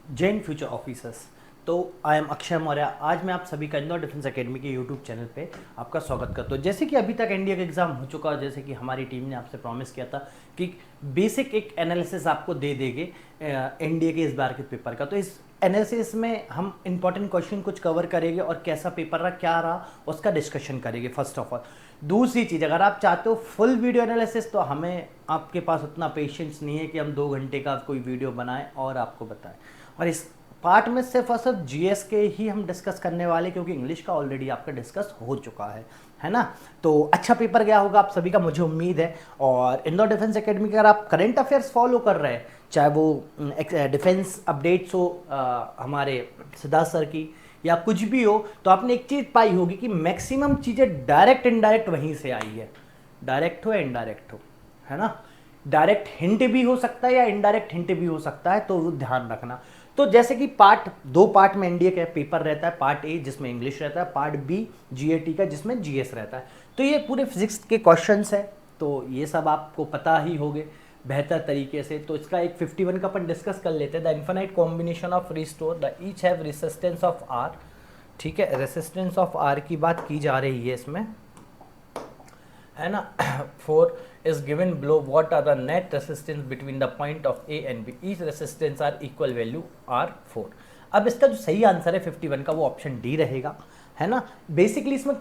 Jain future officers. तो I am Akshay Maurya. आज मैं आप सभी का इंदौर डिफेंस एकेडमी के यूट्यूब चैनल पे आपका स्वागत करता हूँ। जैसे कि अभी तक एनडीए का एग्ज़ाम हो चुका है, जैसे कि हमारी टीम ने आपसे प्रॉमिस किया था कि बेसिक एक एनालिसिस आपको दे देंगे एनडीए के इस बार के पेपर का। तो इस एनालिसिस में हम इंपॉर्टेंट क्वेश्चन कुछ कवर करेंगे और कैसा पेपर रहा, क्या रहा, उसका डिस्कशन करेंगे फर्स्ट ऑफ ऑल। दूसरी चीज़, अगर आप चाहते हो फुल वीडियो एनालिसिस, तो हमें आपके पास उतना पेशेंस नहीं है कि हम 2 घंटे का कोई वीडियो बनाएं और आपको बताएं। और इस पार्ट में सिर्फ और सिर्फ जीएस के ही हम डिस्कस करने वाले, क्योंकि इंग्लिश का ऑलरेडी आपका डिस्कस हो चुका है ना। तो अच्छा पेपर गया होगा आप सभी का, मुझे उम्मीद है। और इंदौर डिफेंस एकेडमी का अगर आप करंट अफेयर्स फॉलो कर रहे हैं, चाहे वो डिफेंस अपडेट्स हो हमारे सिद्धार्थ सर की, या कुछ भी हो, तो आपने एक चीज़ पाई होगी कि मैक्सिमम चीज़ें डायरेक्ट इनडायरेक्ट वहीं से आई है। डायरेक्ट हो या इनडायरेक्ट हो, है ना। डायरेक्ट हिंट भी हो सकता है या इनडायरेक्ट हिंट भी हो सकता है, तो वो ध्यान रखना। तो जैसे कि दो पार्ट में एनडीए का पेपर रहता है, पार्ट ए जिसमें इंग्लिश रहता है, पार्ट बी जीएटी का जिसमें जीएस रहता है। तो ये पूरे फिजिक्स के क्वेश्चंस है, तो ये सब आपको पता ही होंगे बेहतर तरीके से। तो इसका एक 51 का अपन डिस्कस कर लेते हैं। The infinite combination of resistor the each have resistance of R. ठीक है, रेसिस्टेंस ऑफ आर की बात की जा रही है इसमें, है ना। 4 is given below. What are the net resistance between the point of A and B? Each resistance are equal value are 4. अब इसका जो सही आंसर है 51 का, वो ऑप्शन डी रहेगा, है ना। बेसिकली इसमें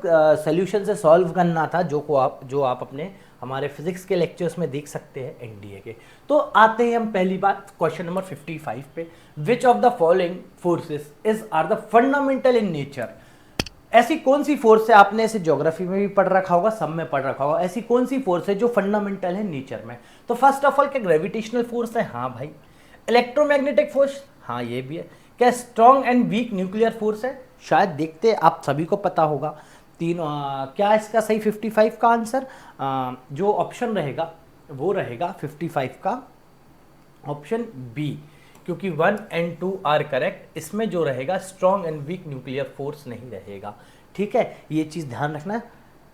सोल्यूशन से सॉल्व करना था, जो आप अपने हमारे फिजिक्स के लेक्चर्स में देख सकते हैं एनडीए के। तो आते हैं हम पहली बात क्वेश्चन नंबर 55 पे। Which of the following forces is are the fundamental in nature. ऐसी कौन सी फोर्स है, आपने इसे ज्योग्राफी में भी पढ़ रखा होगा, सब में पढ़ रखा होगा, ऐसी कौन सी फोर्स है जो फंडामेंटल है नेचर में। तो फर्स्ट ऑफ ऑल, क्या ग्रेविटेशनल फोर्स है? हाँ भाई। Electromagnetic force? हाँ ये भी है। क्या strong and weak nuclear force है? शायद देखते आप सभी को पता होगा। क्या इसका सही 55 का आंसर जो ऑप्शन रहेगा वो रहेगा 55 का ऑप्शन बी, क्योंकि 1 and 2 आर करेक्ट। इसमें जो रहेगा strong and weak nuclear force नहीं रहेगा। ठीक है, ये चीज़ ध्यान रखना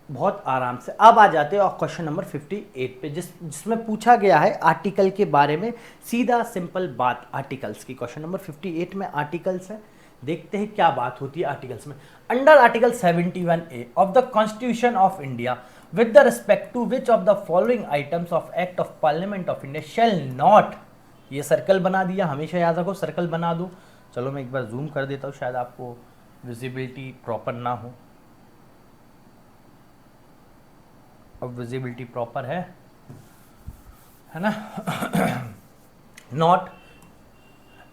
बहुत आराम से। अब आ जाते हैं क्वेश्चन नंबर 58 पे, जिसमें पूछा गया है आर्टिकल के बारे में। सीधा सिंपल बात आर्टिकल्स की। क्वेश्चन नंबर 58 में आर्टिकल्स है, देखते हैं क्या बात होती है आर्टिकल्स में। Under article 71A of the constitution of India with the respect to which of the following items of act of parliament of India shall not. ये सर्कल बना दिया, हमेशा याद रखो सर्कल बना दो। चलो मैं एक बार जूम कर देता हूँ, शायद आपको विजिबिलिटी प्रॉपर ना हो। अब विजिबिलिटी प्रॉपर है ना। Not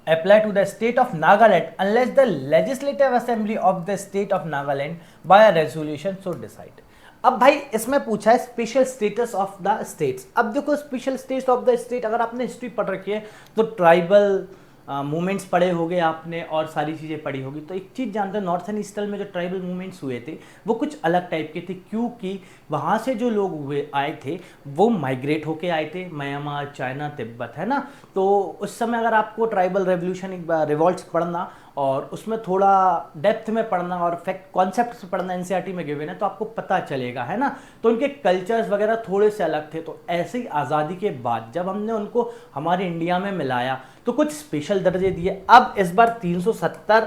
apply to the state of Nagaland unless the legislative assembly of the state of Nagaland by a resolution so decide. अब भाई इसमें पूछा है special status of the states. अब देखो special status of the state, अगर आपने हिस्ट्री पढ़ रखी है तो ट्राइबल मूवमेंट्स पढ़े होंगे आपने और सारी चीज़ें पढ़ी होगी। तो एक चीज़ जानते हैं, नॉर्थ एंड ईस्टर्न में जो ट्राइबल मूवमेंट्स हुए थे वो कुछ अलग टाइप के थे, क्योंकि वहाँ से जो लोग आए थे वो माइग्रेट होके आए थे, म्यांमार, चाइना, तिब्बत, है ना। तो उस समय अगर आपको ट्राइबल रेवोल्यूशन रिवॉल्ट्स पढ़ना और उसमें थोड़ा डेप्थ में पढ़ना और फैक्ट कॉन्सेप्ट्स पढ़ना एनसीईआरटी में गिवन है, तो आपको पता चलेगा, है ना। तो उनके कल्चर्स वगैरह थोड़े से अलग थे। तो ऐसे ही आज़ादी के बाद जब हमने उनको हमारे इंडिया में मिलाया तो कुछ स्पेशल दर्जे दिए। अब इस बार 370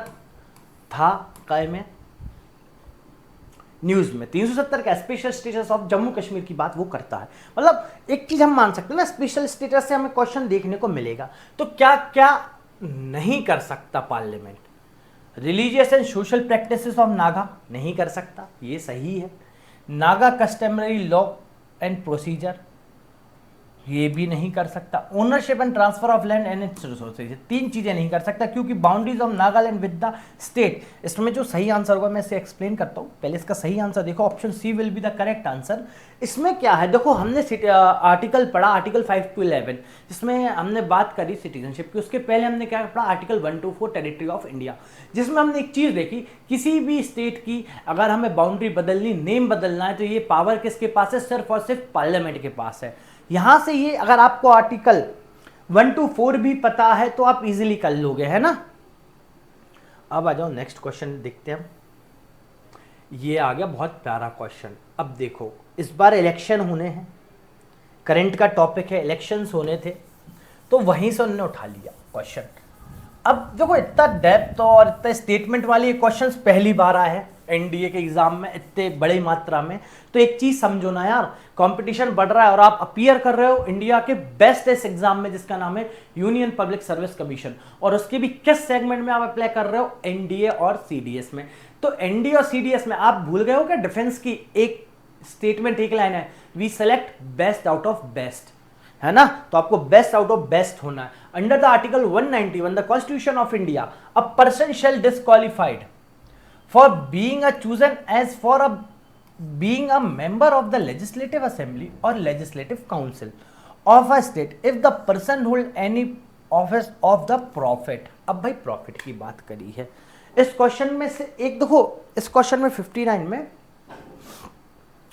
था काय में न्यूज़ में 370 का special status of Jammu Kashmir की बात वो करता है। मतलब एक चीज़ हम मान सकते हैं ना, स्पेशल स्टेटस से हमें क्वेश्चन देखने को मिलेगा। तो क्या क्या नहीं कर सकता parliament? Religious and social practices of Naga नहीं कर सकता, ये सही है। Naga customary law and procedure ये भी नहीं कर सकता। Ownership and transfer of land and it's resources, 3 चीजें नहीं कर सकता, क्योंकि boundaries of Nagaland with the state. इसमें जो सही आंसर होगा मैं इसे एक्सप्लेन करता हूँ। पहले इसका सही आंसर देखो, option C will be the correct answer. इसमें क्या है देखो, हमने आर्टिकल पढ़ा आर्टिकल 5 to 11, जिसमें हमने बात करी सिटीजनशिप की। उसके पहले हमने क्या पढ़ा, article 1 to 4 territory of India, जिसमें हमने एक चीज देखी, किसी भी स्टेट की अगर हमें बाउंड्री बदलनी, नेम बदलना है, तो ये पावर किसके पास है? सिर्फ और सिर्फ पार्लियामेंट के पास है। यहां से ये अगर आपको आर्टिकल 1 to 4 भी पता है तो आप इजीली कर लोगे, है ना। अब आ जाओ नेक्स्ट क्वेश्चन देखते हैं हम। ये आ गया बहुत प्यारा क्वेश्चन। अब देखो इस बार इलेक्शन होने हैं, करंट का टॉपिक है, इलेक्शंस होने थे, तो वहीं से उन्होंने उठा लिया क्वेश्चन। अब देखो इतना डेप्थ और इतना स्टेटमेंट वाली क्वेश्चंस पहली बार आए हैं एनडीए के एग्जाम में इतने बड़ी मात्रा में। तो एक चीज समझो ना यार, कंपटीशन बढ़ रहा है और आप अपीयर कर रहे हो इंडिया के बेस्ट इस एग्जाम में जिसका नाम है यूनियन पब्लिक सर्विस कमीशन, और उसके भी किस सेगमेंट में आप अप्लाई कर रहे हो, एनडीए और सीडीएस में। तो एनडीए और सीडीएस में आप भूल गए हो क्या डिफेंस की एक स्टेटमेंट, एक लाइन है, we select best out of best, है ना। तो आपको बेस्ट आउट ऑफ बेस्ट होना है। Under the article 191 the constitution of India a person shall disqualified for being a chosen as for a being a member of the legislative assembly और legislative council of a state if the person hold any office of the profit. अब भाई profit की बात करी है इस question में से एक, देखो इस क्वेश्चन में 59 में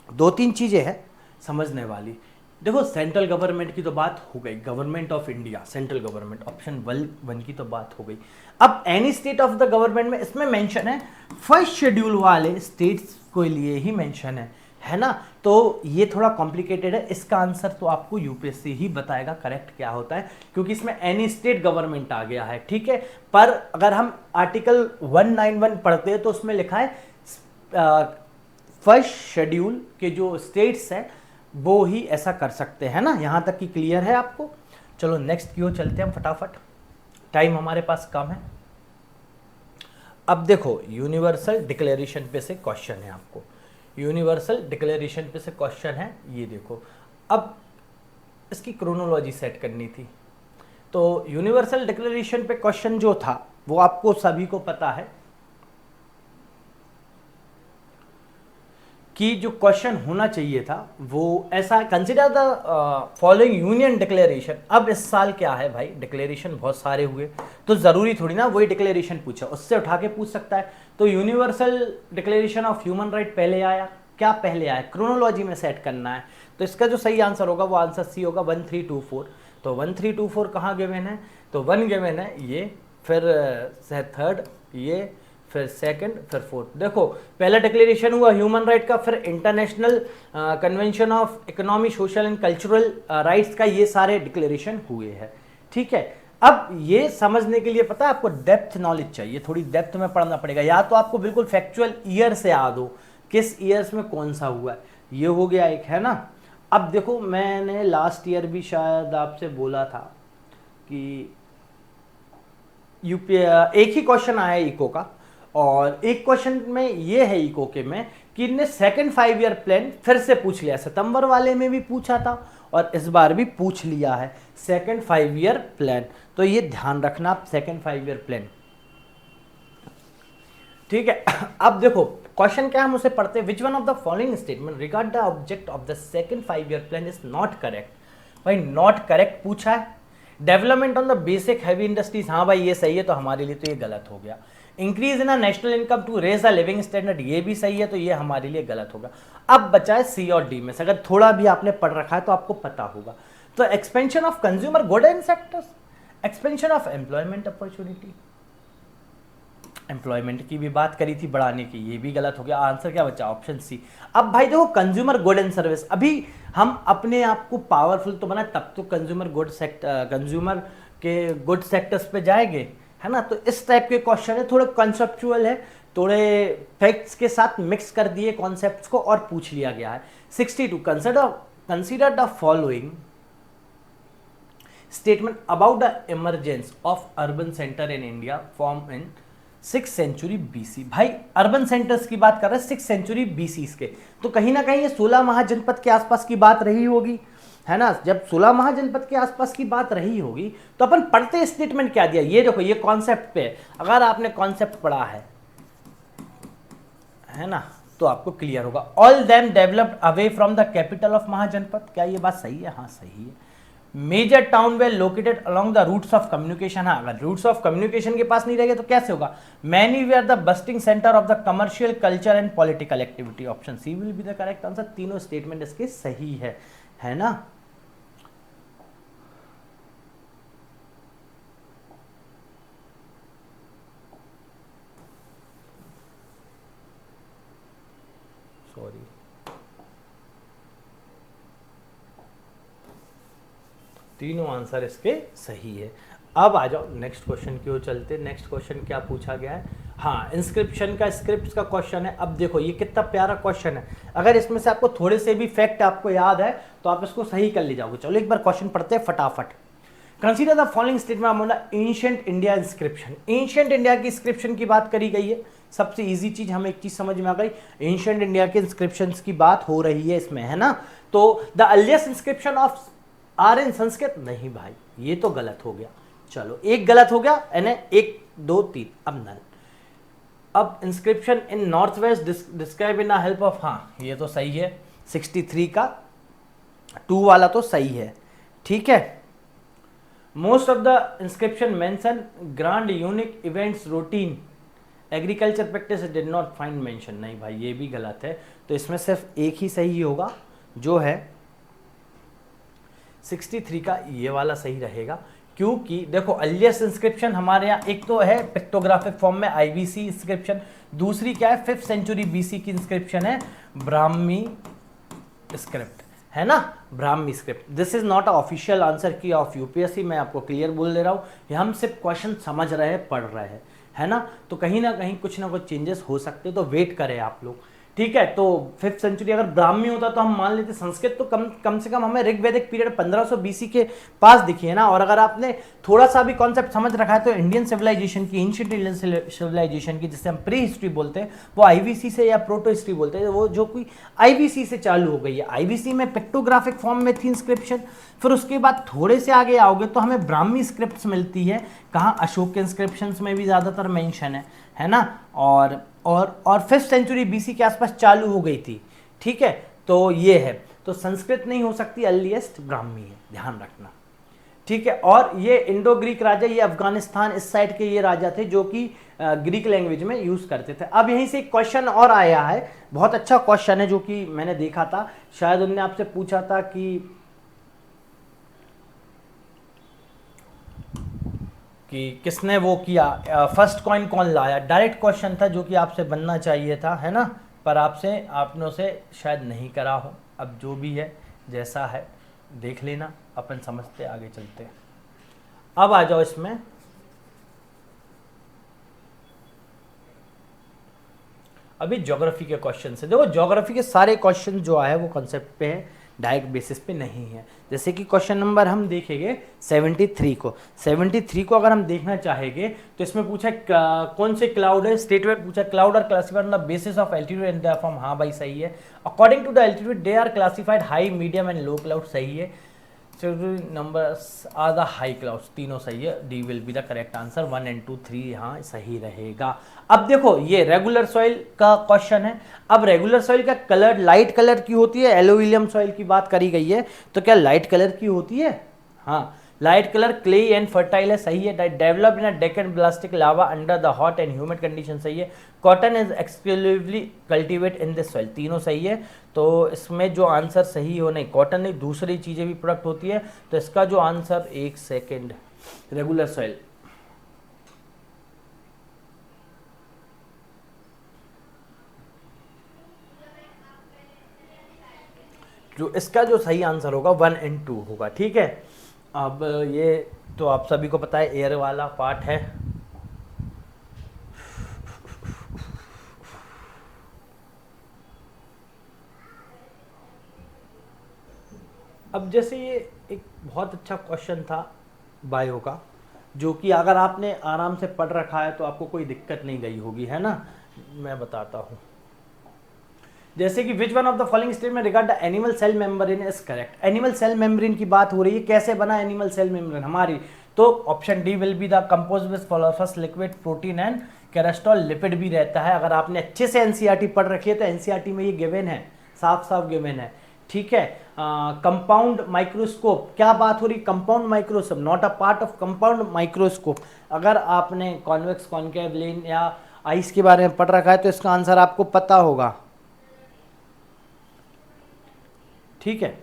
दो तीन चीजें हैं समझने वाली। देखो सेंट्रल गवर्नमेंट की तो बात हो गई, government of India central government, option 1 की तो बात हो गई। अब any state of the government में इसमें मेंशन है फर्स्ट शेड्यूल वाले स्टेट्स के लिए ही मेंशन है ना। तो ये थोड़ा कॉम्प्लिकेटेड है, इसका आंसर तो आपको यूपीएससी ही बताएगा करेक्ट क्या होता है, क्योंकि इसमें एनी स्टेट गवर्नमेंट आ गया है, ठीक है। पर अगर हम आर्टिकल 191 पढ़ते हैं तो उसमें लिखा है फर्स्ट शेड्यूल के जो स्टेट्स हैं वो ही ऐसा कर सकते हैं ना। यहां तक कि क्लियर है आपको। चलो नेक्स्ट की ओर चलते हैं फटाफट, टाइम हमारे पास कम है। अब देखो यूनिवर्सल डिक्लेरेशन पे से क्वेश्चन है, आपको यूनिवर्सल डिक्लेरेशन पे से क्वेश्चन है, ये देखो। अब इसकी क्रोनोलॉजी सेट करनी थी, तो यूनिवर्सल डिक्लेरेशन पे क्वेश्चन जो था वो आपको सभी को पता है कि जो क्वेश्चन होना चाहिए था वो ऐसा, consider the following union declaration. अब इस साल क्या है भाई, डिक्लेरेशन बहुत सारे हुए तो जरूरी थोड़ी ना वही डिक्लेरेशन पूछा, उससे उठा के पूछ सकता है। तो universal declaration of human right पहले आया, क्या पहले आया, क्रोनोलॉजी में सेट करना है। तो इसका जो सही आंसर होगा वो आंसर सी होगा 1324। तो 1324 कहाँ गिवन है, तो 1 गिवन है ये, फिर थर्ड ये, फिर सेकंड, फिर फोर्थ। देखो पहला डिक्लेरेशन हुआ ह्यूमन राइट का, फिर international convention of economy social and cultural rights का, ये सारे डिक्लेरेशन हुए हैं, ठीक है। अब ये समझने के लिए पता है आपको डेप्थ नॉलेज चाहिए, थोड़ी डेप्थ में पढ़ना पड़ेगा, या तो आपको बिल्कुल फैक्चुअल ईयर से याद हो किस ईयर्स में कौन सा हुआ है, ये हो गया एक, है ना। अब देखो मैंने लास्ट ईयर भी शायद आपसे बोला था कि यूपीए एक ही क्वेश्चन आया इको का, और एक क्वेश्चन में ये है इको के में कि इनने सेकंड 5 ईयर प्लान फिर से पूछ लिया, सितंबर वाले में भी पूछा था और इस बार भी पूछ लिया है सेकंड 5 ईयर प्लान। तो ये ध्यान रखना आप, सेकंड 5 ईयर प्लान, ठीक है। अब देखो क्वेश्चन क्या हम उसे पढ़ते हैं, विच one of the following statement regard the object of the second 5 year plan is not correct. भाई नॉट करेक्ट पूछा है। Development on the basic heavy industries, हाँ भाई ये सही है, तो हमारे लिए तो ये गलत हो गया। Increase in national income to raise a living standard, ये भी सही है, तो ये हमारे लिए गलत होगा। अब बचा है सी और डी में से, अगर थोड़ा भी आपने पढ़ रखा है तो आपको पता होगा। तो expansion of consumer good and sectors, expansion of employment opportunity, employment की भी बात करी थी बढ़ाने की, ये भी गलत हो गया। आंसर क्या बचा, ऑप्शन सी। अब भाई देखो कंज्यूमर गुड एंड सर्विस, अभी हम अपने आप को पावरफुल तो बना तब तो कंज्यूमर गुड सेक्टर, कंज्यूमर के गुड सेक्टर्स पे जाएंगे, है ना। तो इस टाइप के क्वेश्चन है, थोड़े कॉन्सेप्चुअल है, थोड़े फैक्ट्स के साथ मिक्स कर दिए कॉन्सेप्ट्स को और पूछ लिया गया है। 62 consider the following statement about the emergence of urban centre in India form in 6th century BC. भाई अर्बन सेंटर्स की बात कर रहे हैं 6th सेंचुरी बीसी के, तो कहीं ना कहीं ये 16 महाजनपद के आसपास की बात रही होगी, है ना। जब 16 महाजनपद के आसपास की बात रही होगी तो अपन पढ़ते स्टेटमेंट क्या दिया, ये देखो ये कॉन्सेप्ट पे, अगर आपने कॉन्सेप्ट पढ़ा है ना, तो आपको क्लियर होगा। All them developed away from the capital of Mahajanapada, क्या ये बात सही है, हाँ सही है। Major town were located along the routes of communication, हाँ अगर रूट्स ऑफ कम्युनिकेशन के पास नहीं रहेगा तो कैसे होगा। Many were the bustling centre of the commercial culture and political activity, option C will be the correct answer. तीनों statement इसके सही है ना। सॉरी, तीनों आंसर इसके सही है। अब आ जाओ नेक्स्ट क्वेश्चन की ओर चलते। नेक्स्ट क्वेश्चन क्या पूछा गया है, हाँ इंस्क्रिप्शन का, स्क्रिप्ट का क्वेश्चन है। अब देखो ये कितना प्यारा क्वेश्चन है, अगर इसमें से आपको थोड़े से भी फैक्ट आपको याद है तो आप इसको सही कर ले जाओगे। चलो एक बार क्वेश्चन पढ़ते हैं फटाफट। कंसीडर द फॉलोइंग स्टेटमेंट बोला ancient India inscription. Ancient India की इंस्क्रिप्शन की बात करी गई है। सबसे इजी चीज हमें एक चीज समझ में आ गई, एंशिएंट इंडिया के इंस्क्रिप्शंस की बात हो रही है इसमें, है ना। तो the earliest inscription of are in Sanskrit, नहीं भाई ये तो गलत हो गया। चलो एक गलत हो गया, यानी 1 2 3, अब नल। अब inscription in north west describe in help of, हाँ ये तो सही है, 63 का 2 वाला तो सही है, ठीक है। Most of the inscription mention grand unique events routine agriculture practice did not find mention, नहीं भाई ये भी गलत है। तो इसमें सिर्फ एक ही सही होगा जो है 63 का, ये वाला सही रहेगा। क्योंकि देखो अर्लीस्ट इंस्क्रिप्शन हमारे यहाँ एक तो है पिक्टोग्राफिक फॉर्म में आईबीसी इंस्क्रिप्शन, दूसरी क्या है 5th सेंचुरी बीसी की इंस्क्रिप्शन है ब्राह्मी स्क्रिप्ट, है ना, Brahmi script. This is not a official answer की ऑफ यूपीएससी, मैं आपको क्लियर बोल दे रहा हूँ, हम सिर्फ क्वेश्चन समझ रहे हैं, पढ़ रहे हैं, है ना। तो कहीं ना कहीं कुछ ना कुछ चेंजेस हो सकते, तो वेट करें आप लोग, ठीक है। तो 5th सेंचुरी अगर ब्राह्मी होता तो हम मान लेते, संस्कृत तो कम से कम हमें ऋग्वैदिक पीरियड 1500 बीसी के पास दिखी है ना। और अगर आपने थोड़ा सा भी कॉन्सेप्ट समझ रखा है तो इंडियन सिविलाइजेशन की, एंशिएंट इंडियन सिविलाइजेशन की, जिसे हम प्री हिस्ट्री बोलते हैं, वो आईवीसी से या प्रोटो हिस्ट्री बोलते हैं, वो जो कोई आईवीसी से चालू हो गई है। आईवीसी में पिक्टोग्राफिक फॉर्म में थी इंस्क्रिप्शन, फिर उसके बाद थोड़े से आगे आओगे तो हमें ब्राह्मी स्क्रिप्ट्स मिलती है, कहाँ अशोक के इंस्क्रिप्शंस में भी ज़्यादातर मेंशन है ना। और 5th सेंचुरी बीसी के आसपास चालू हो गई थी, ठीक है। तो ये है, तो संस्कृत नहीं हो सकती, अर्लीस्ट ब्राह्मी है, ध्यान रखना, ठीक है। और ये इंडो ग्रीक राजा, ये अफगानिस्तान इस साइड के ये राजा थे जो कि ग्रीक लैंग्वेज में यूज करते थे। अब यहीं से एक क्वेश्चन और आया है, बहुत अच्छा क्वेश्चन है, जो कि मैंने देखा था, शायद उनने आपसे पूछा था कि किसने वो किया, फर्स्ट कॉइन कौन लाया। डायरेक्ट क्वेश्चन था जो कि आपसे बनना चाहिए था, है ना, पर आपने से शायद नहीं करा हो। अब जो भी है जैसा है देख लेना, अपन समझते आगे चलते हैं। अब आ जाओ इसमें, अभी ज्योग्राफी के क्वेश्चन से। देखो ज्योग्राफी के सारे क्वेश्चन जो आए वो कॉन्सेप्ट पे है, डायरेक्ट बेसिस पे नहीं है। जैसे कि क्वेश्चन नंबर हम देखेंगे 73 को, 73 को अगर हम देखना चाहेंगे तो इसमें पूछा कौन से क्लाउड है, स्टेटमेंट पूछा cloud are classified on the basis of altitude and diaphragm, हाँ भाई सही है। According to the altitude they are classified high, medium and low cloud, सही है। Numbers are the high clouds, तीनों सही है, D will be the correct answer, 1 and 2 3 यहाँ सही रहेगा। अब देखो ये रेगुलर सॉइल का क्वेश्चन है। अब रेगुलर सॉइल का कलर लाइट कलर की होती है, एलोविलियम सॉइल की बात करी गई है, तो क्या लाइट कलर की होती है, हाँ light colour clay and fertile है, सही है। Develop in a Deccan basaltic lava under the hot and humid condition, सही है। Cotton is exclusively cultivate in this soil, तीनों सही है। तो इसमें जो आंसर सही हो, नहीं कॉटन नहीं दूसरी चीजें भी प्रोडक्ट होती है, तो इसका जो आंसर, एक सेकेंड, रेगुलर सॉइल, जो इसका जो सही आंसर होगा 1 and 2 होगा, ठीक है। अब ये तो आप सभी को पता है एयर वाला पार्ट है। अब जैसे ये एक बहुत अच्छा क्वेश्चन था बायो का, जो कि अगर आपने आराम से पढ़ रखा है तो आपको कोई दिक्कत नहीं गई होगी, है ना। मैं बताता हूँ, जैसे कि which one of the following statement regard the animal cell membrane is correct. Animal cell membrane की बात हो रही है, कैसे बना एनिमल सेल मेम्ब्रेन हमारी, तो option D will be the compose with phosphorus liquid protein and cholesterol, lipid भी रहता है। अगर आपने अच्छे से एनसीईआरटी पढ़ रखी है तो एनसीईआरटी में ये गिवन है, साफ साफ गिवन है, ठीक है। कंपाउंड माइक्रोस्कोप, क्या बात हो रही, compound microscope, not a part of compound microscope. अगर आपने कॉन्वेक्स कॉन्केव लेंस या आइस के बारे में पढ़ रखा है तो इसका आंसर आपको पता होगा, ठीक है।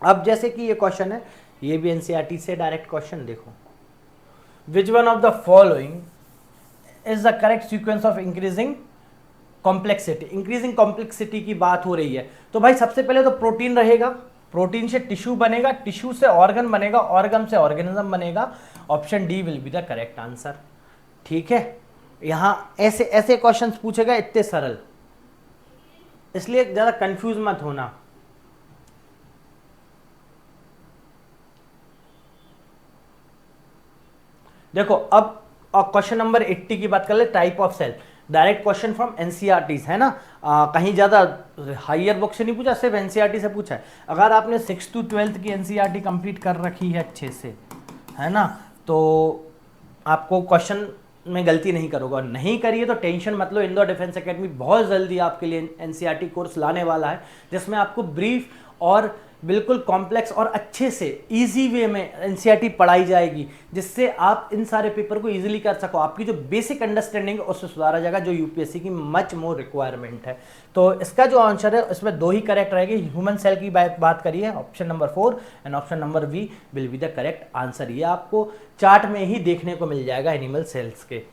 अब जैसे कि ये क्वेश्चन है, ये भी एनसीईआरटी से डायरेक्ट क्वेश्चन, देखो विच one of the following is the correct sequence of increasing complexity. Increasing complexity की बात हो रही है तो भाई सबसे पहले तो प्रोटीन रहेगा, प्रोटीन से टिश्यू बनेगा, टिश्यू से ऑर्गन बनेगा, ऑर्गन से ऑर्गेनिज्म बनेगा। Option D will be the correct answer. ठीक है, यहां ऐसे ऐसे क्वेश्चंस पूछेगा इतने सरल, इसलिए ज्यादा कंफ्यूज मत होना। देखो अब क्वेश्चन नंबर 80 की बात कर ले, type of cell. Direct question from NCERT है ना, कहीं ज्यादा हायर बुक से नहीं पूछा, सिर्फ एनसीईआरटी से पूछा है। अगर आपने 6 to 12 की एनसीईआरटी कंप्लीट कर रखी है अच्छे से, है ना, तो आपको क्वेश्चन में गलती नहीं करोगे। नहीं करिए तो टेंशन मत लो, इंदौर डिफेंस एकेडमी बहुत जल्दी आपके लिए एनसीईआरटी कोर्स लाने वाला है, जिसमें आपको ब्रीफ और बिल्कुल कॉम्प्लेक्स और अच्छे से इजी वे में एनसीईआरटी पढ़ाई जाएगी, जिससे आप इन सारे पेपर को इजीली कर सको। आपकी जो बेसिक अंडरस्टैंडिंग है उससे सुधारा जाएगा, जो यूपीएससी की मच मोर रिक्वायरमेंट है। तो इसका जो आंसर है इसमें दो ही करेक्ट रहेगी। ह्यूमन सेल की बात करिए, option number 4 and option number B will be the correct answer. ये आपको चार्ट में ही देखने को मिल जाएगा एनिमल सेल्स के।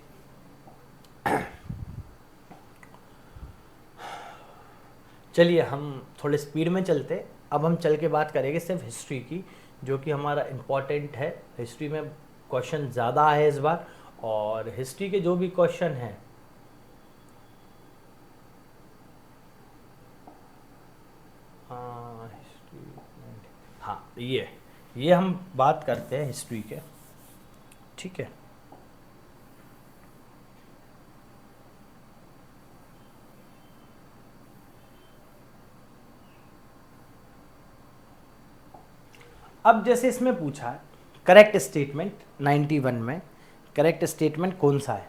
चलिए हम थोड़े स्पीड में चलते। अब हम चल के बात करेंगे सिर्फ हिस्ट्री की, जो कि हमारा इम्पॉर्टेंट है। हिस्ट्री में क्वेश्चन ज़्यादा है इस बार, और हिस्ट्री के जो भी क्वेश्चन हैं हिस्ट्री, हाँ ये हम बात करते हैं हिस्ट्री के। ठीक है, अब जैसे इसमें पूछा है करेक्ट स्टेटमेंट 91 में, करेक्ट स्टेटमेंट कौन सा है,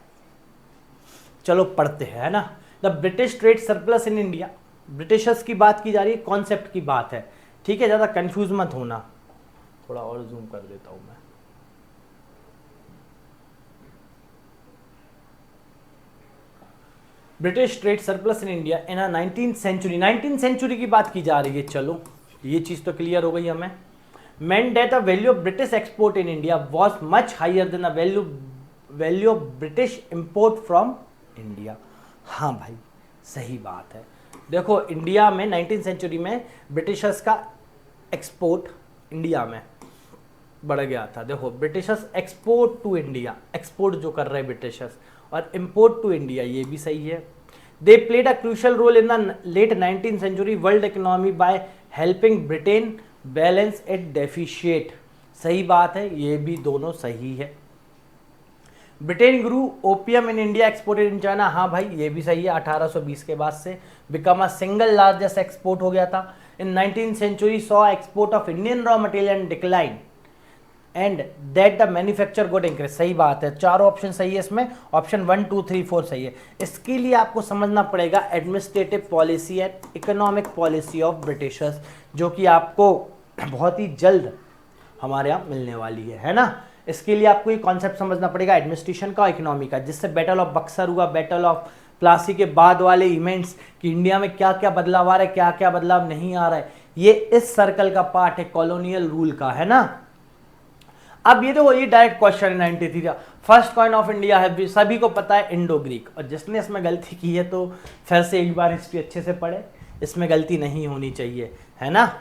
चलो पढ़ते हैं, है ना। The British trade surplus in India, Britishers की बात की जा रही है, कॉन्सेप्ट की बात है। ठीक है, ज़्यादा कंफ्यूज मत होना। थोड़ा और जूम कर देता हूं मैं। British trade surplus in India in 19th century, 19th century की बात की जा रही है। चलो ये चीज़ तो क्लियर हो गई हमें। meant that the value of British export in India was much higher than the value of British import from India। हाँ भाई सही बात है। देखो इंडिया में 19th सेंचुरी में ब्रिटिशर्स का एक्सपोर्ट इंडिया में बढ़ गया था। देखो Britishers export to India, export जो कर रहे हैं ब्रिटिशर्स, और इंपोर्ट टू इंडिया, ये भी सही है। They played a crucial role in the late 19th century world economy by helping Britain balance at deficit, सही बात है, ये भी दोनों सही है। Britain grew opium in India exported in China, हाँ भाई ये भी सही है। 1820 के बाद से become a single largest export हो गया था। In 19th century saw export of Indian raw material and decline and that the manufacture good increase, सही बात है। चारों ऑप्शन सही है इसमें, ऑप्शन 1 2 3 4 सही है। इसके लिए आपको समझना पड़ेगा administrative policy and economic policy of Britishers, जो कि आपको बहुत ही जल्द हमारे यहाँ मिलने वाली है ना। इसके लिए आपको ये कॉन्सेप्ट समझना पड़ेगा एडमिनिस्ट्रेशन का, इकोनॉमी का, जिससे बैटल ऑफ बक्सर हुआ, बैटल ऑफ प्लासी के बाद वाले इवेंट्स कि इंडिया में क्या क्या बदलाव आ रहा है, क्या क्या बदलाव नहीं आ रहा है, ये इस सर्कल का पार्ट है कॉलोनियल रूल का, है ना। अब ये देखो, ये डायरेक्ट क्वेश्चन 93 का, फर्स्ट कॉइन ऑफ इंडिया है, सभी को पता है इंडो ग्रीक। और जिसने इसमें गलती की है तो फिर से एक बार हिस्ट्री अच्छे से पढ़े, इसमें गलती नहीं होनी चाहिए, है ना।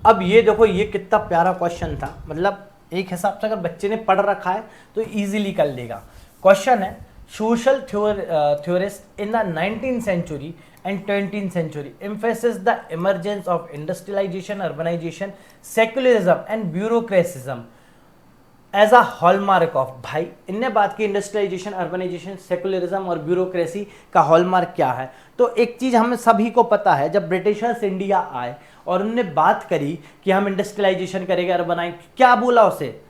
अब ये देखो, ये कितना प्यारा क्वेश्चन था, मतलब एक हिसाब से अगर बच्चे ने पढ़ रखा है तो इजीली कर लेगा। क्वेश्चन है social theorist in the 19th century and 20th century emphasizes the emergence of industrialization, urbanization, secularism and bureaucratism as a hallmark of, भाई इनने बात की इंडस्ट्रियलाइजेशन, अर्बनाइजेशन, सेकुलरिज्म और ब्यूरोक्रेसी का हॉलमार्क क्या है। तो एक चीज हमें सभी को पता है, जब ब्रिटिशर्स इंडिया आए और उन्होंने बात करी कि हम इंडस्ट्रियलाइजेशन करेंगे, अर्बनाइज, क्या बोला उसे,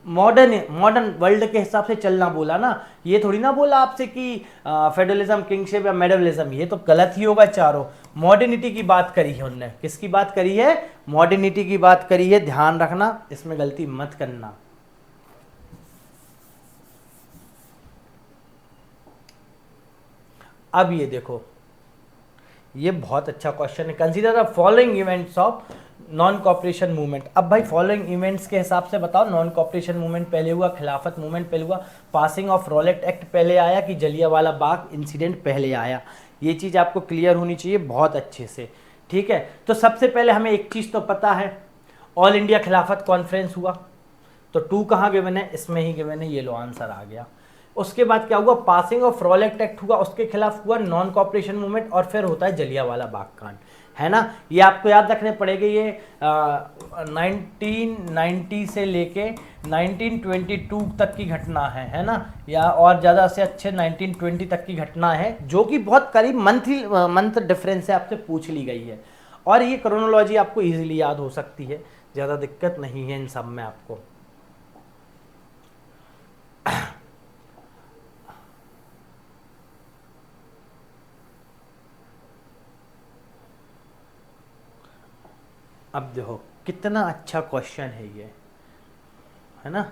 मॉडर्न वर्ल्ड के हिसाब से चलना बोला ना। ये थोड़ी ना बोला आपसे कि फेडरलिज्म, किंगशिप या मेडवलिज्म, ये तो गलत ही होगा चारों। मॉडर्निटी की बात करी है उन्होंने, किसकी बात करी है, मॉडर्निटी की बात करी है, ध्यान रखना, इसमें गलती मत करना। अब ये देखो, ये बहुत अच्छा क्वेश्चन है। Consider the following events of non cooperation movement. अब भाई फॉलोइंग इवेंट्स के हिसाब से बताओ, नॉन कॉपरेशन मूवमेंट पहले हुआ, खिलाफत मूवमेंट पहले हुआ, पासिंग ऑफ रॉलेट एक्ट पहले आया कि जलियांवाला बाग इंसिडेंट पहले आया। ये चीज़ आपको क्लियर होनी चाहिए बहुत अच्छे से, ठीक है, तो सबसे पहले हमें एक चीज तो पता है, ऑल इंडिया खिलाफत कॉन्फ्रेंस हुआ, तो 2 कहाँ गिवन है, इसमें ही गिवन है, ये लो आंसर आ गया। उसके बाद क्या हुआ, पासिंग ऑफ रॉलेक्ट एक्ट हुआ, उसके खिलाफ हुआ नॉन कॉपरेशन मूवमेंट, और फिर होता है जलियांवाला बाग कांड, है ना। ये आपको याद रखने पड़ेंगे, ये 1990 से लेके 1922 तक की घटना है ना, या और ज़्यादा से अच्छे 1920 तक की घटना है, जो कि बहुत करीब मंथ डिफरेंस से आपसे पूछ ली गई है, और ये क्रोनोलॉजी आपको इजीली याद हो सकती है, ज़्यादा दिक्कत नहीं है इन सब में आपको। अब देखो कितना अच्छा क्वेश्चन है ये, है ना,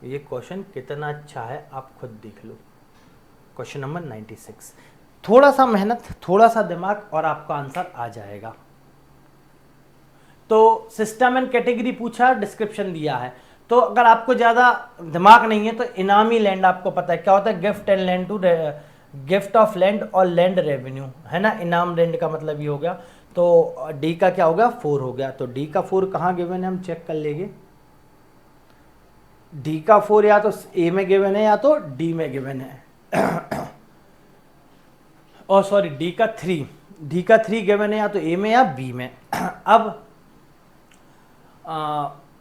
ये क्वेश्चन कितना अच्छा है आप खुद देख लो। क्वेश्चन नंबर 96, थोड़ा सा मेहनत, थोड़ा सा दिमाग और आपका आंसर आ जाएगा। तो सिस्टम एंड कैटेगरी पूछा, डिस्क्रिप्शन दिया है, तो अगर आपको ज्यादा दिमाग नहीं है तो इनामी लैंड आपको पता है क्या होता है, gift and land to gift of land और लैंड रेवेन्यू, है ना, इनाम लैंड का मतलब ये हो गया। तो डी का क्या हो गया, 4 हो गया, तो डी का 4 कहाँ गिवन है, हम चेक कर लेंगे। डी का 4 या तो ए में गिवन है या तो डी में गिवन है। और सॉरी डी का 3, डी का 3 गिवन है या तो ए में या बी में। अब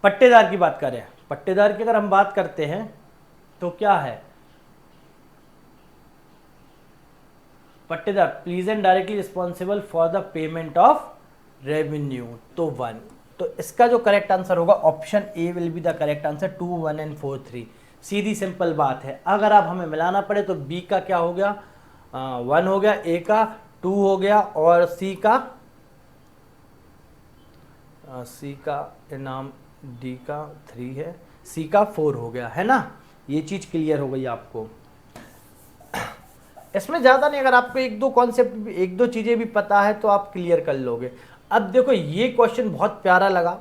पट्टेदार की बात करें, पट्टेदार की अगर हम बात करते हैं तो क्या है, पट्टेदार please and directly responsible for the payment of revenue, तो 1, तो इसका जो करेक्ट आंसर होगा option A will be the correct answer, 2, 1 and 4, 3। Sidhi simple बात है। अगर आप हमें मिलाना पड़े तो बी का क्या हो गया, 1 हो गया, ए का 2 हो गया, और सी का इनाम डी का 3 है, सी का 4 हो गया, है ना। ये चीज क्लियर हो गई आपको। इसमें ज़्यादा नहीं, अगर आपको एक दो कॉन्सेप्ट, एक दो चीज़ें भी पता है तो आप क्लियर कर लोगे। अब देखो ये क्वेश्चन बहुत प्यारा लगा,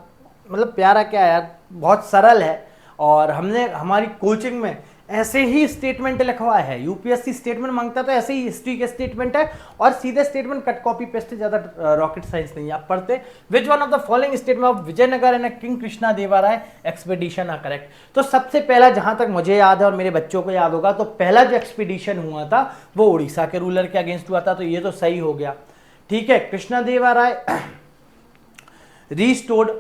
मतलब प्यारा क्या है यार, बहुत सरल है, और हमने हमारी कोचिंग में ऐसे ही स्टेटमेंट लिखवाया है। यूपीएससी स्टेटमेंट मांगता तो ऐसे ही हिस्ट्री के स्टेटमेंट है, और सीधे स्टेटमेंट कट कॉपी पेस्ट, ज़्यादा रॉकेट साइंस नहीं है। आप पढ़ते which one of the following statement of Vijayanagara and king Krishna Devaraya expedition are correct. तो सबसे पहला, जहां तक मुझे याद है और मेरे बच्चों को याद होगा, तो पहला जो एक्सपीडिशन हुआ था वो उड़ीसा के रूलर के अगेंस्ट हुआ था, तो ये तो सही हो गया। ठीक है, Krishna Devaraya restored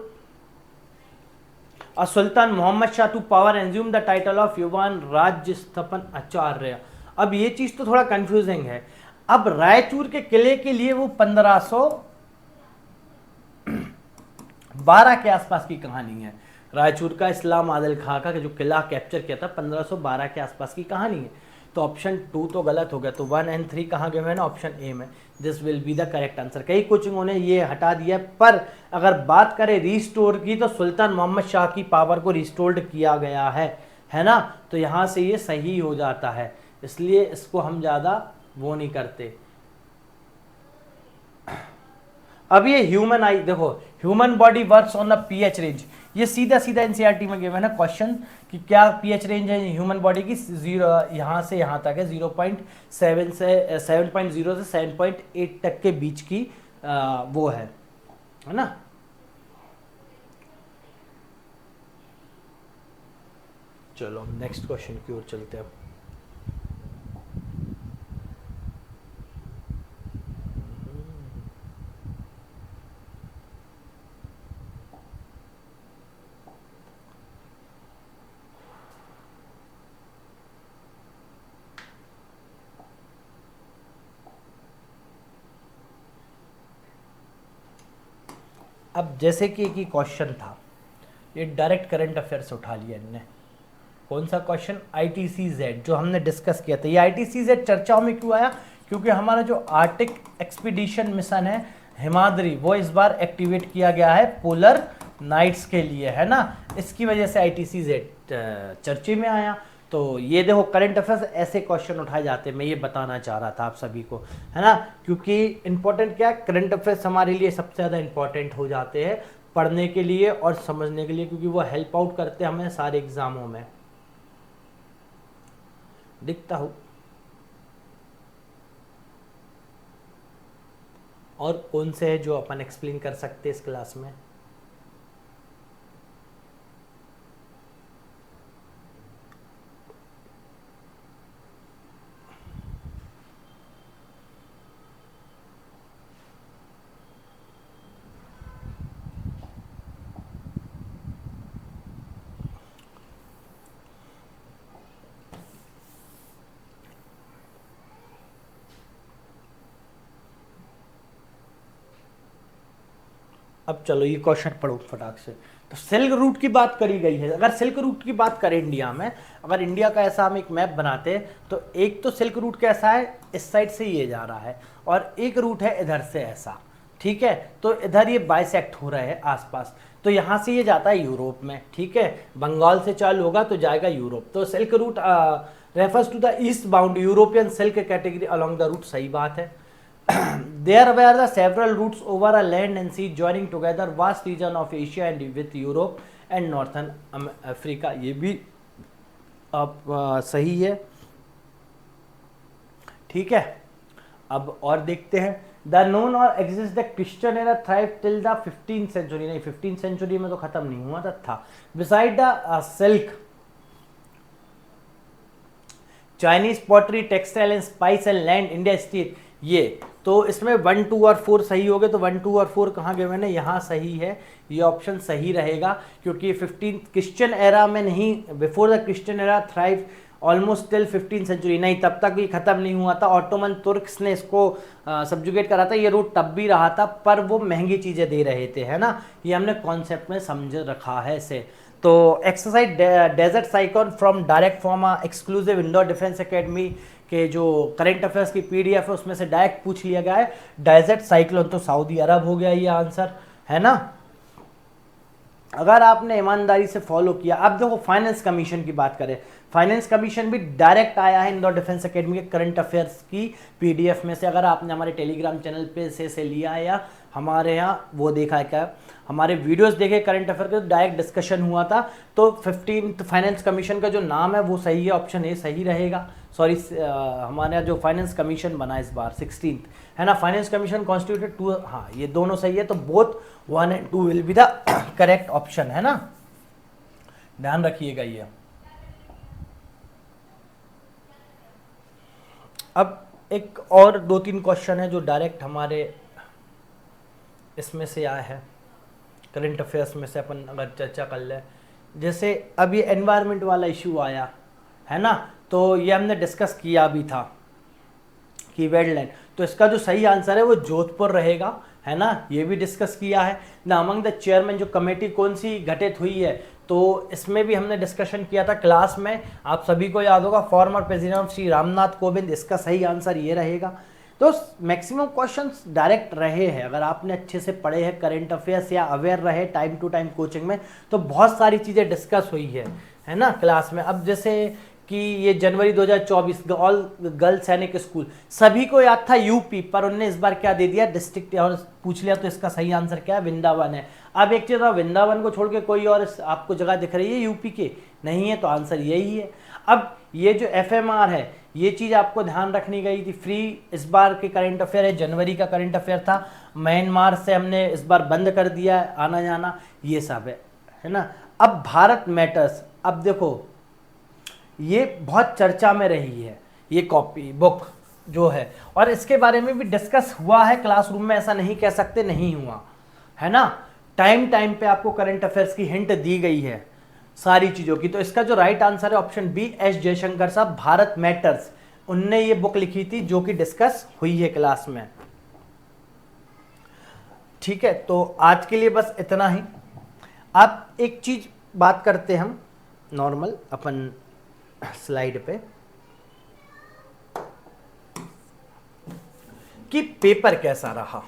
Sultan Mohammad Shah to power एंज्यूम the title of Yavana Rajya स्थापन आचार्य। अब ये चीज तो थोड़ा कंफ्यूजिंग है। अब रायचूर के किले के लिए वो 1512 के आसपास की कहानी है। रायचूर का इस्लाम आदिल खां का जो किला कैप्चर किया था 1512 के आसपास की कहानी है। तो ऑप्शन 2 तो गलत हो गया, तो 1 एंड 3 कहाँ गए हैं ना, ऑप्शन ए में। This will be the correct answer. कई कोचिंगों ने ये हटा दिया, पर अगर बात करें रिस्टोर की तो सुल्तान मोहम्मद शाह की पावर को रिस्टोर्ड किया गया है ना, तो यहाँ से ये सही हो जाता है, इसलिए इसको हम ज़्यादा वो नहीं करते। अब ये ह्यूमन आई, देखो human body works on the pH range, ये सीधा सीधा एनसीईआरटी में गिवन है क्वेश्चन कि क्या पीएच रेंज है ह्यूमन बॉडी की, 0 यहाँ से यहाँ तक है, 0.7 से 7.0 से 7.8 तक के बीच की वो है ना। चलो नेक्स्ट क्वेश्चन की ओर चलते हैं। अब जैसे कि एक ही क्वेश्चन था, ये डायरेक्ट करंट अफेयर से उठा लिया इनने। कौन सा क्वेश्चन, ITCZ, जो हमने डिस्कस किया था। ये ITCZ चर्चाओं में क्यों आया, क्योंकि हमारा जो आर्टिक एक्सपीडिशन मिशन है हिमाद्री, वो इस बार एक्टिवेट किया गया है पोलर नाइट्स के लिए, है ना, इसकी वजह से ITCZ चर्चे में आया। तो ये देखो करंट अफेयर्स ऐसे क्वेश्चन उठाए जाते हैं, मैं ये बताना चाह रहा था आप सभी को, है ना, क्योंकि इंपॉर्टेंट क्या है, करंट अफेयर्स हमारे लिए सबसे ज़्यादा इंपॉर्टेंट हो जाते हैं पढ़ने के लिए और समझने के लिए, क्योंकि वो हेल्प आउट करते हैं हमें सारे एग्जामों में। दिखता हूँ और कौन से है जो अपन एक्सप्लेन कर सकते हैं इस क्लास में? अब चलो ये क्वेश्चन पढ़ो फटाक से। तो सिल्क रूट की बात करी गई है। अगर सिल्क रूट की बात करें इंडिया में, अगर इंडिया का ऐसा हम एक मैप बनाते हैं तो एक तो सिल्क रूट कैसा है, इस साइड से ये जा रहा है, और एक रूट है इधर से ऐसा, ठीक है। तो इधर ये बाइसेक्ट हो रहा है आसपास, तो यहाँ से ये जाता है यूरोप में, ठीक है। बंगाल से चालू होगा तो जाएगा यूरोप। तो silk route refers to the east bound European silk category along the route, सही बात है। There were the several routes over a land and sea joining together vast region of Asia and with Europe and Northern Africa, ये भी अब सही है, ठीक है। अब और देखते हैं, द नोन और exist the Christian era thrive till the 15th century, नहीं 15th सेंचुरी में तो खत्म नहीं हुआ था। Beside the silk Chinese pottery, textile and spice and land, India steel, ये तो इसमें 1, 2 और 4 सही हो गए। तो 1, 2 और 4 कहाँ गए मैंने, यहाँ सही है, ये ऑप्शन सही रहेगा, क्योंकि 15th क्रिश्चियन एरा में नहीं, before the Christian era thrive almost till 15th century, नहीं तब तक ये खत्म नहीं हुआ था। ऑटोमन तुर्क्स ने इसको सब्जुगेट करा था, ये रूट तब भी रहा था, पर वो महंगी चीज़ें दे रहे थे, है ना। ये हमने कॉन्सेप्ट में समझ रखा है इसे। तो exercise desert cyclone from direct from exclusive indoor defence academy के जो करंट अफेयर्स की पीडीएफ है उसमें से डायरेक्ट पूछ लिया गया है। डेजर्ट साइक्लोन तो सऊदी अरब हो गया ये आंसर, है ना, अगर आपने ईमानदारी से फॉलो किया। अब देखो फाइनेंस कमीशन की बात करें, फाइनेंस कमीशन भी डायरेक्ट आया है इंडोर डिफेंस एकेडमी के करंट अफेयर्स की पीडीएफ में से। अगर आपने हमारे टेलीग्राम चैनल पे से लिया है या हमारे यहाँ वो देखा है, क्या हमारे वीडियोस देखे करंट अफेयर के, तो डायरेक्ट डिस्कशन हुआ था। तो 15th फाइनेंस कमीशन का जो नाम है वो सही है, ऑप्शन ए सही रहेगा। सॉरी, हमारे जो फाइनेंस कमीशन बना इस बार 16th, है ना, फाइनेंस कमीशन कॉन्स्टिट्यूटेड 2, हाँ ये दोनों सही है। तो both 1 and 2 will be the correct option, है ना, ध्यान रखिएगा ये। अब एक और 2-3 क्वेश्चन है जो डायरेक्ट हमारे इसमें से आया है, करंट अफेयर्स में से अपन अगर चर्चा कर ले। जैसे अब ये एनवायरनमेंट वाला इशू आया है ना, तो ये हमने डिस्कस किया भी था कि वेटलैंड, तो इसका जो सही आंसर है वो जोधपुर रहेगा, है ना, ये भी डिस्कस किया है ना। अमंग द चेयरमैन जो कमेटी कौन सी गठित हुई है, तो इसमें भी हमने डिस्कशन किया था क्लास में, आप सभी को याद होगा, फॉर्मर प्रेसिडेंट श्री रामनाथ कोविंद, इसका सही आंसर ये रहेगा। तो मैक्सिमम क्वेश्चंस डायरेक्ट रहे हैं, अगर आपने अच्छे से पढ़े हैं करंट अफेयर्स या अवेयर रहे टाइम टू टाइम कोचिंग में, तो बहुत सारी चीज़ें डिस्कस हुई है ना क्लास में। अब जैसे कि ये जनवरी 2024 ऑल गर्ल्स सैनिक स्कूल, सभी को याद था यूपी, पर उनने इस बार क्या दे दिया, डिस्ट्रिक्ट और पूछ लिया, तो इसका सही आंसर क्या है, वृंदावन है। अब एक चीज़, वृंदावन को छोड़ के कोई और आपको जगह दिख रही है यूपी के, नहीं है, तो आंसर यही है। अब ये जो एफएमआर है, ये चीज़ आपको ध्यान रखनी गई थी। फ्री इस बार के करंट अफेयर है, जनवरी का करंट अफेयर था, म्यांमार से हमने इस बार बंद कर दिया है आना जाना, ये सब है ना। अब भारत मैटर्स, अब देखो ये बहुत चर्चा में रही है, ये कॉपी बुक जो है, और इसके बारे में भी डिस्कस हुआ है क्लासरूम में, ऐसा नहीं कह सकते नहीं हुआ, है ना। टाइम टाइम पे आपको करंट अफेयर्स की हिंट दी गई है सारी चीज़ों की। तो इसका जो राइट आंसर है ऑप्शन बी, एस जयशंकर साहब, भारत मैटर्स, उनने ये बुक लिखी थी जो कि डिस्कस हुई है क्लास में, ठीक है। तो आज के लिए बस इतना ही। आप एक चीज बात करते हैं हम नॉर्मल अपन स्लाइड पे, कि पेपर कैसा रहा।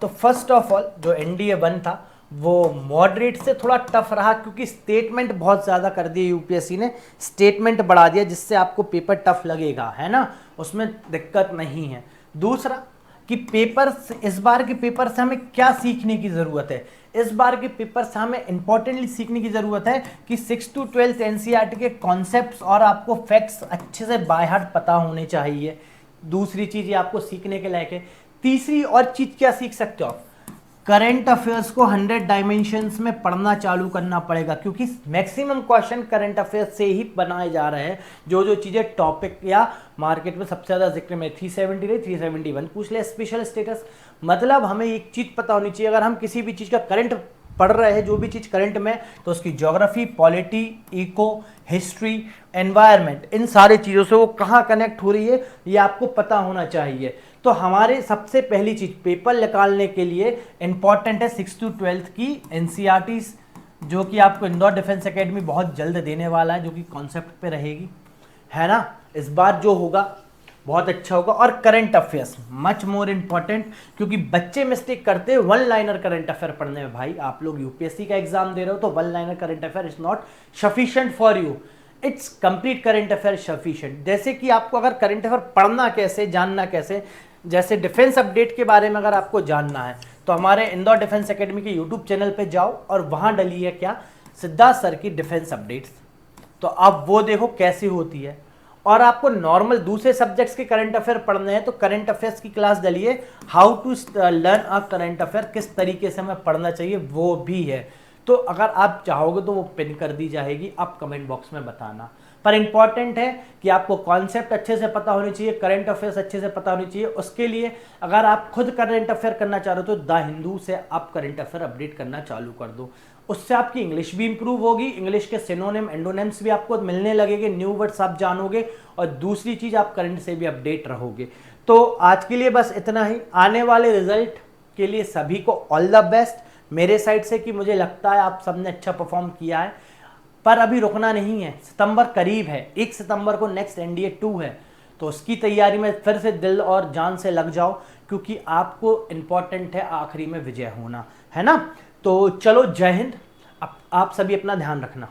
तो फर्स्ट ऑफ ऑल जो एनडीए 1 था वो मॉडरेट से थोड़ा टफ रहा, क्योंकि स्टेटमेंट बहुत ज़्यादा कर दिए यूपीएससी ने, स्टेटमेंट बढ़ा दिया, जिससे आपको पेपर टफ लगेगा, है ना, उसमें दिक्कत नहीं है। दूसरा कि पेपर, इस बार के पेपर से हमें क्या सीखने की ज़रूरत है, इस बार के पेपर से हमें इंपॉर्टेंटली सीखने की ज़रूरत है कि 6 to 12 एनसीईआरटी के कॉन्सेप्ट्स और आपको फैक्ट्स अच्छे से बाय हार्ट पता होने चाहिए। दूसरी चीज़ ये आपको सीखने के लायक है तीसरी और चीज क्या सीख सकते हो आप, करंट अफेयर्स को 100 डायमेंशंस में पढ़ना चालू करना पड़ेगा, क्योंकि मैक्सिमम क्वेश्चन करंट अफेयर्स से ही बनाए जा रहे हैं। जो जो चीजें टॉपिक या मार्केट में सबसे ज्यादा जिक्र में, 370 नहीं 371 पूछ ले स्पेशल स्टेटस। मतलब हमें एक चीज पता होनी चाहिए, अगर हम किसी भी चीज का करंट पढ़ रहे हैं, जो भी चीज करंट में, तो उसकी geography, polity, eco, history, environment, इन सारी चीजों से वो कहाँ कनेक्ट हो रही है ये आपको पता होना चाहिए। तो हमारे सबसे पहली चीज पेपर निकालने के लिए इंपॉर्टेंट है 6 to 12 की एनसीईआरटीज, जो कि आपको इंदौर डिफेंस एकेडमी बहुत जल्द देने वाला है, जो कि कॉन्सेप्ट पे रहेगी, है ना। इस बार जो होगा बहुत अच्छा होगा। और current affairs much more important, क्योंकि बच्चे मिस्टेक करते हैं वन लाइनर करंट अफेयर पढ़ने में। भाई आप लोग यूपीएससी का एग्जाम दे रहे हो तो one liner current affair is not sufficient for you, it's complete current affair sufficient. जैसे कि आपको अगर करंट अफेयर पढ़ना कैसे, जानना कैसे, जैसे डिफेंस अपडेट के बारे में अगर आपको जानना है तो हमारे इंदौर डिफेंस एकेडमी के यूट्यूब चैनल पे जाओ और वहां डली है क्या, सिद्धार्थ सर की डिफेंस अपडेट्स, तो आप वो देखो कैसी होती है। और आपको नॉर्मल दूसरे सब्जेक्ट्स के करंट अफेयर पढ़ने हैं तो करंट अफेयर्स की क्लास डलिए, how to learn a current affair, किस तरीके से हमें पढ़ना चाहिए वो भी है। तो अगर आप चाहोगे तो वो पिन कर दी जाएगी, आप कमेंट बॉक्स में बताना। पर इंपॉर्टेंट है कि आपको कॉन्सेप्ट अच्छे से पता होनी चाहिए, करंट अफेयर्स अच्छे से पता होनी चाहिए। उसके लिए अगर आप खुद करंट अफेयर करना चाह रहे हो तो द हिंदू से आप करंट अफेयर अपडेट करना चालू कर दो, उससे आपकी इंग्लिश भी इंप्रूव होगी, इंग्लिश के सिनोनिम एंडोनिम्स भी आपको मिलने लगेंगे, न्यू वर्ड्स आप जानोगे, और दूसरी चीज आप करंट से भी अपडेट रहोगे। तो आज के लिए बस इतना ही। आने वाले रिजल्ट के लिए सभी को ऑल द बेस्ट मेरे साइड से, कि मुझे लगता है आप सबने अच्छा परफॉर्म किया है। पर अभी रुकना नहीं है, सितंबर करीब है, 1 सितंबर को नेक्स्ट एनडीए 2 है, तो उसकी तैयारी में फिर से दिल और जान से लग जाओ, क्योंकि आपको इंपॉर्टेंट है आखिरी में विजय होना, है ना। तो चलो, जय हिंद। आप सभी अपना ध्यान रखना।